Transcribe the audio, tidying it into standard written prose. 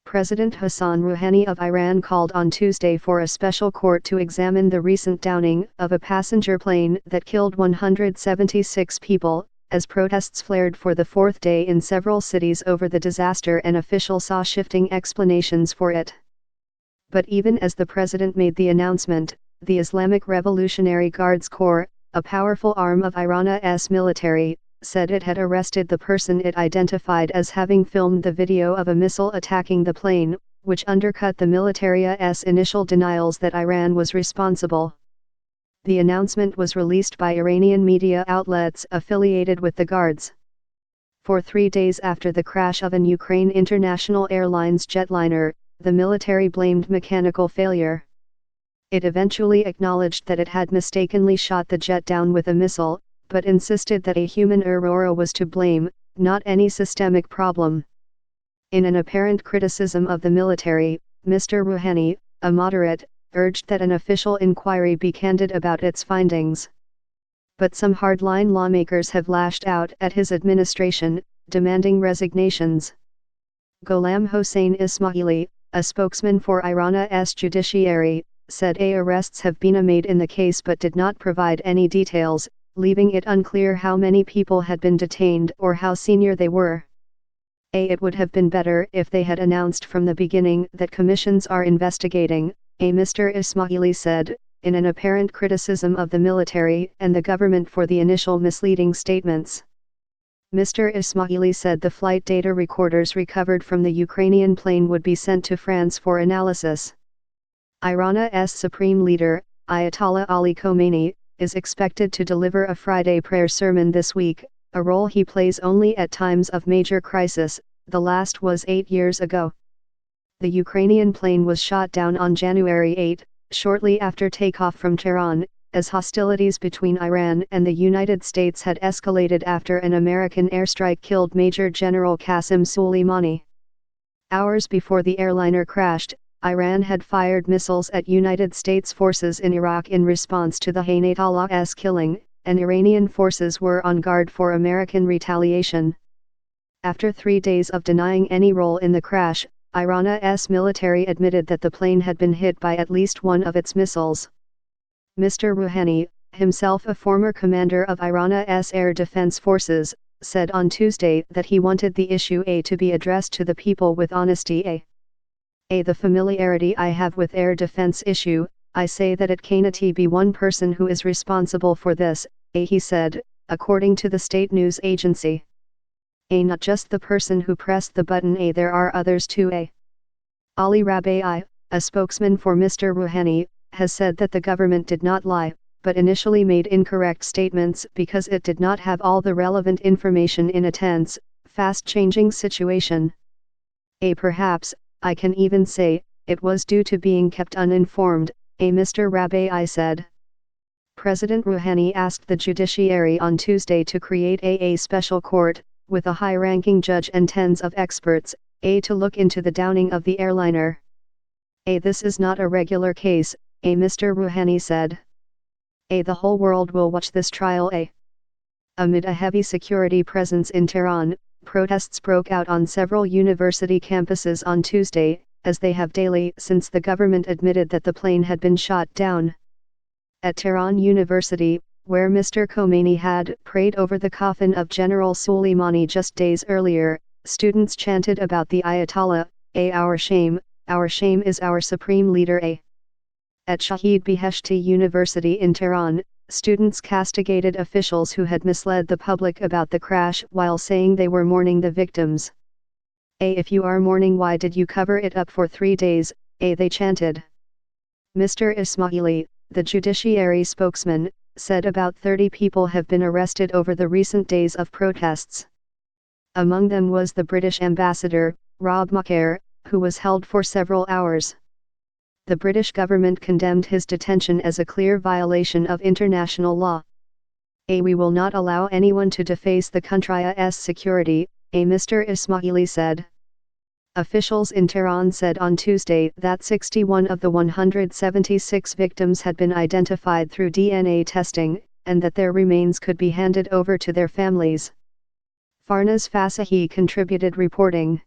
President Hassan Rouhani of Iran called on Tuesday for a special court to examine the recent downing of a passenger plane that killed 176 people, as protests flared for the fourth day in several cities over the disaster and officials saw shifting explanations for it. But even as the president made the announcement, the Islamic Revolutionary Guards Corps, a powerful arm of Iran's military, said it had arrested the person it identified as having filmed the video of a missile attacking the plane, which undercut the military's initial denials that Iran was responsible. The announcement was released by Iranian media outlets affiliated with the Guards. For 3 days after the crash of an Ukraine International Airlines jetliner, the military blamed mechanical failure. It eventually acknowledged that it had mistakenly shot the jet down with a missile, but insisted that a human error was to blame, not any systemic problem. In an apparent criticism of the military, Mr. Rouhani, a moderate, urged that an official inquiry be candid about its findings. But some hardline lawmakers have lashed out at his administration, demanding resignations. Gholam Hossein Ismaili, a spokesman for Iran's judiciary, said arrests have been made in the case but did not provide any details, leaving it unclear how many people had been detained or how senior they were. It would have been better if they had announced from the beginning that commissions are investigating, Mr. Ismaili said, in an apparent criticism of the military and the government for the initial misleading statements. Mr. Ismaili said the flight data recorders recovered from the Ukrainian plane would be sent to France for analysis. Iran's supreme leader, Ayatollah Ali Khamenei, is expected to deliver a Friday prayer sermon this week, a role he plays only at times of major crisis. The last was 8 years ago. The Ukrainian plane was shot down on January 8, shortly after takeoff from Tehran, as hostilities between Iran and the United States had escalated after an American airstrike killed Major General Qasem Soleimani. Hours before the airliner crashed, Iran had fired missiles at United States forces in Iraq in response to the Ayatollah's killing, and Iranian forces were on guard for American retaliation. After 3 days of denying any role in the crash, Iran's military admitted that the plane had been hit by at least one of its missiles. Mr. Rouhani, himself a former commander of Iran's air defense forces, said on Tuesday that he wanted the issue to be addressed to the people with honesty. The familiarity I have with air defense issue, I say that it cannot be one person who is responsible for this, he said, according to the state news agency. Not just the person who pressed the button, there are others too. Ali Rabai, a spokesman for Mr. Rouhani, has said that the government did not lie, but initially made incorrect statements because it did not have all the relevant information in a tense, fast-changing situation. Perhaps, I can even say, it was due to being kept uninformed, Mr. Rabai said. President Rouhani asked the judiciary on Tuesday to create a special court, with a high-ranking judge and tens of experts, to look into the downing of the airliner. This is not a regular case, Mr. Rouhani said. The whole world will watch this trial. Amid a heavy security presence in Tehran, protests broke out on several university campuses on Tuesday, as they have daily since the government admitted that the plane had been shot down. At Tehran University, where Mr. Khomeini had prayed over the coffin of General Soleimani just days earlier, students chanted about the Ayatollah, our shame is our supreme leader. At Shahid Beheshti University in Tehran, students castigated officials who had misled the public about the crash while saying they were mourning the victims. If you are mourning, why did you cover it up for 3 days, they chanted. Mr. Ismaili, the judiciary spokesman, said about 30 people have been arrested over the recent days of protests. Among them was the British ambassador, Rob Maher, who was held for several hours. The British government condemned his detention as a clear violation of international law. We will not allow anyone to deface the country's security, Mr. Ismaili said. Officials in Tehran said on Tuesday that 61 of the 176 victims had been identified through DNA testing, and that their remains could be handed over to their families. Farnaz Fasahi contributed reporting.